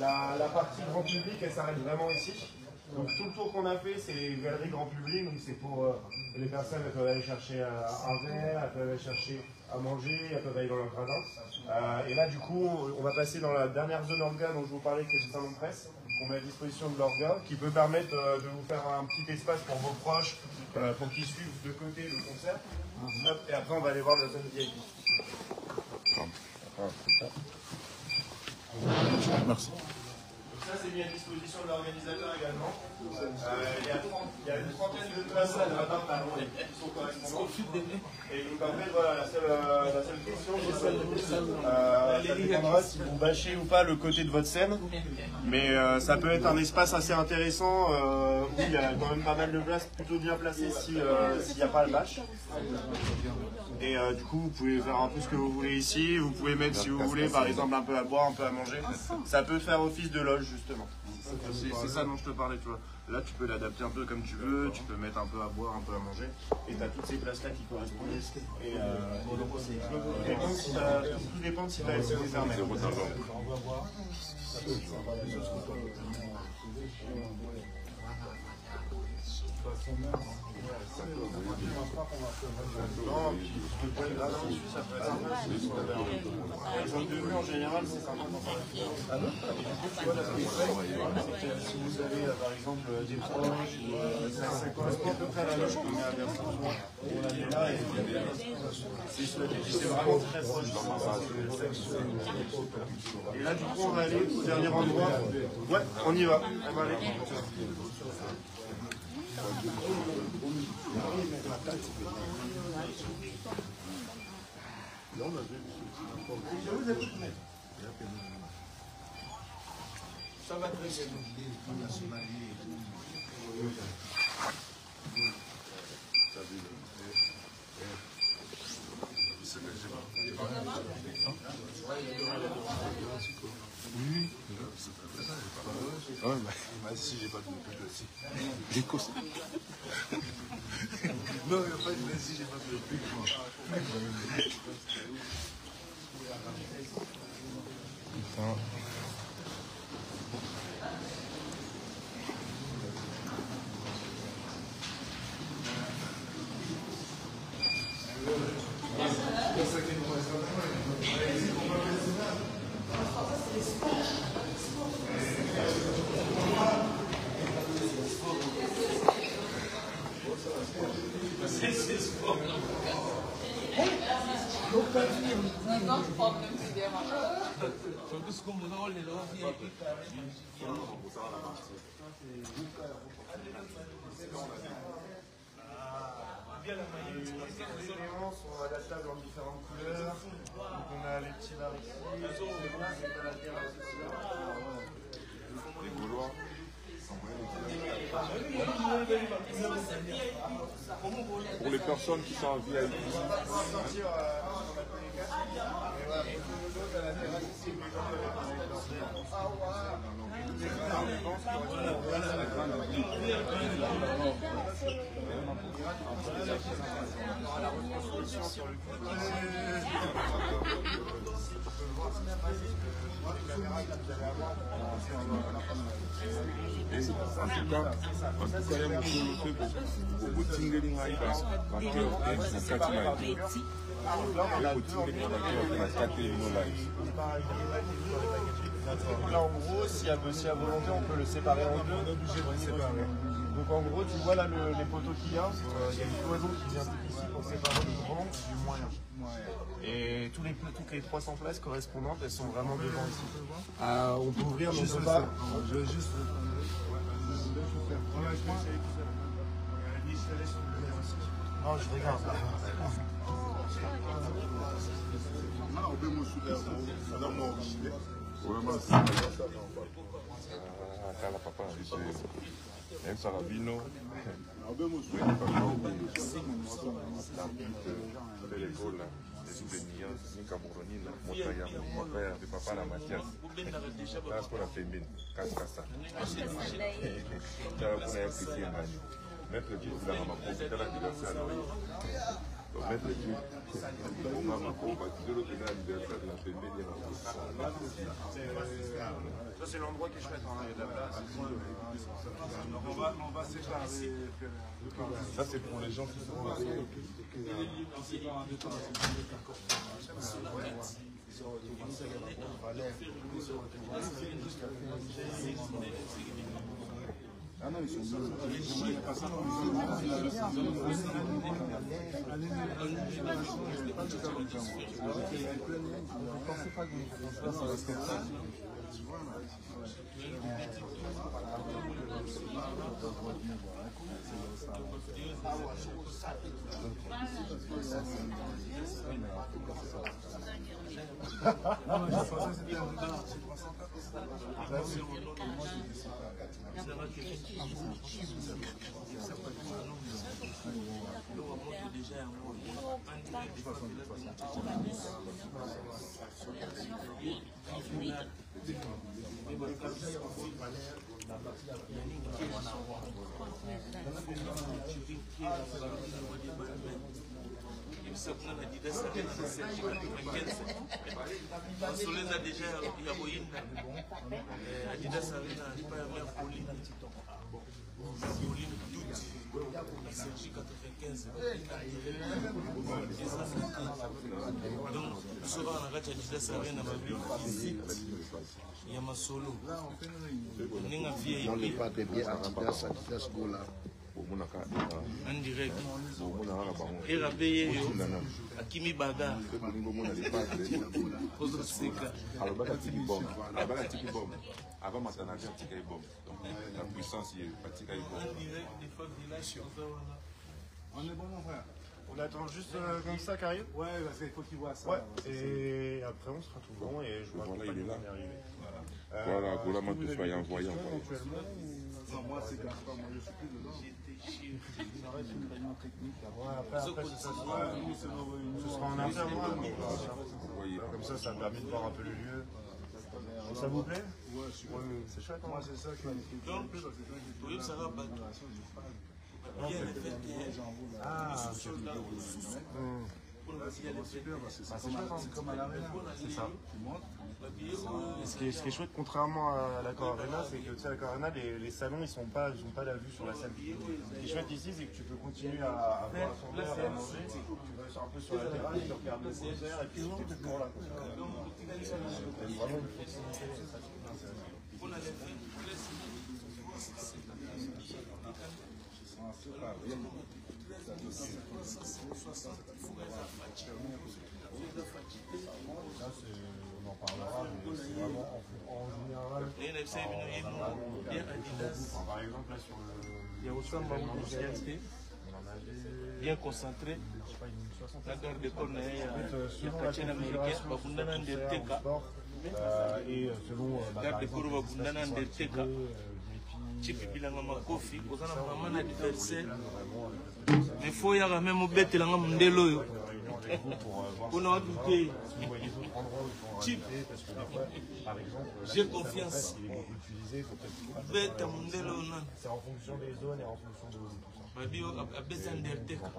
La partie grand public, elle s'arrête vraiment ici. Donc tout le tour qu'on a fait, c'est galerie grand public, donc c'est pour les personnes, elles peuvent aller chercher un verre, elles peuvent aller chercher à manger, elles peuvent aller dans leur jardin. Et là du coup, on va passer dans la dernière zone orga dont je vous parlais, qui est le salon de presse, qu'on met à disposition de l'orga, qui peut permettre de vous faire un petit espace pour vos proches, pour qu'ils suivent de côté le concert. Hop, et après on va aller voir la zone VIP. Merci. Ça, c'est mis à disposition de l'organisateur également. Il y a une trentaine de places là-bas qui sont correspondantes. Et donc, en fait, voilà, la seule question, c'est celle ça dépendra si vous bâchez ou pas le côté de votre scène. Mais ça peut être un espace assez intéressant où il y a quand même pas mal de places plutôt bien placées s'il n'y a pas le bâche. Et du coup, vous pouvez faire un peu ce que vous voulez ici. Vous pouvez mettre, si vous voulez, par exemple, un peu à boire, un peu à manger. Ça peut faire office de loge, justement. C'est ça dont je te parlais, tu vois. Là, tu peux l'adapter un peu comme tu veux. Tu peux mettre un peu à boire, un peu à manger. Et tu as toutes ces places-là qui correspondent. Et donc, tout dépend si tu as laissé des armées. Non, le point de gradin dessus, ça peut être sympa. Les angles de vue en général, c'est sympa. Si vous avez par exemple des proches, ça correspond à peu près à la loge qu'on met à Versailles. On la met là et c'est vraiment très proche. Et là, du coup, on va aller au dernier endroit. Ouais, on y va. On va aller. Ça va très bien. Oui. Ouais, bah, si j'ai pas de pub aussi. L'Écosse. Non, il n'y a pas de si j'ai pas de pub. Putain. Les éléments sont adaptables en différentes couleurs. Donc on a les petits bars ici, Les Gaulois. Pour les personnes qui sont en VIP. En tout cas, il y a beaucoup de là en gros, s'il y a volonté, on peut le séparer en deux. Donc en gros, tu vois là les poteaux qu'il y a, il y a une cloison qui vient ici pour séparer le grand du moyen. Et toutes les 300 places correspondantes, elles sont vraiment devant ici. On peut ouvrir nos pas. Je vais juste. Non, je regarde. Cala papà, dice Enzo Alavino, l'école, les souvenirs, Nika Moronina, Motaya, mon père, le papa la Mathias. Là, pour la féminine, Kaskasa. Mettre le titre de la maman, c'est la diversaire. Mettre le titre de la maman, c'est l'anniversaire de la féminine. c'est l'endroit qui est chouette, hein. Il y a de la place. On va séparer. Ça, c'est pour les gens qui sont là. Ah non, ils sont bleus. Dans les pas de bien Adidas Gola. En direct. Akimi Baga. Avant maintenant, il y a bombe. Donc la puissance, il y a On est bon, mon frère. On attend juste comme ça, Karim. Ouais, parce qu'il faut qu'il voit ça. Ouais, et après on sera tout bon et je vois Voilà, pas il est là. Voilà, Gola m'a tout soyez envoyé. Non, moi, c'est grave pas. Moi, je suis plus dedans. après ce sera en interne. Comme ça me permet de voir un peu le lieu. Ça vous plaît? Ouais, super. C'est chouette. Moi, c'est ça qui me plaît. C'est comme à l'arena. C'est ça. Ce qui est chouette, contrairement à l'Accor Arena, c'est que tu sais, à l'Accor Arena, les salons, ils n'ont pas la vue sur la scène. Ce qui est chouette ici, c'est que tu peux continuer à boire son verre, à manger, tu vas un peu sur la terrasse, tu regardes le concert, et puis tu es toujours là. C'est vraiment une proximité. On en parlera, mais c'est vraiment en général. Par exemple, là sur le. Bien concentré. La garde d'école, il y a quartier américain, Bakundana Nderteka. Et selon la garde d'école, Bakundana Nderteka. Chipi bilanga makofi, kozana mama na adversaire. Mais faut y avoir même au bête là mundelo yo. On a douté. J'ai confiance. Bête mundelo non. C'est en fonction des zones et en fonction de tout ça. Babi a besoin d'Nderteka.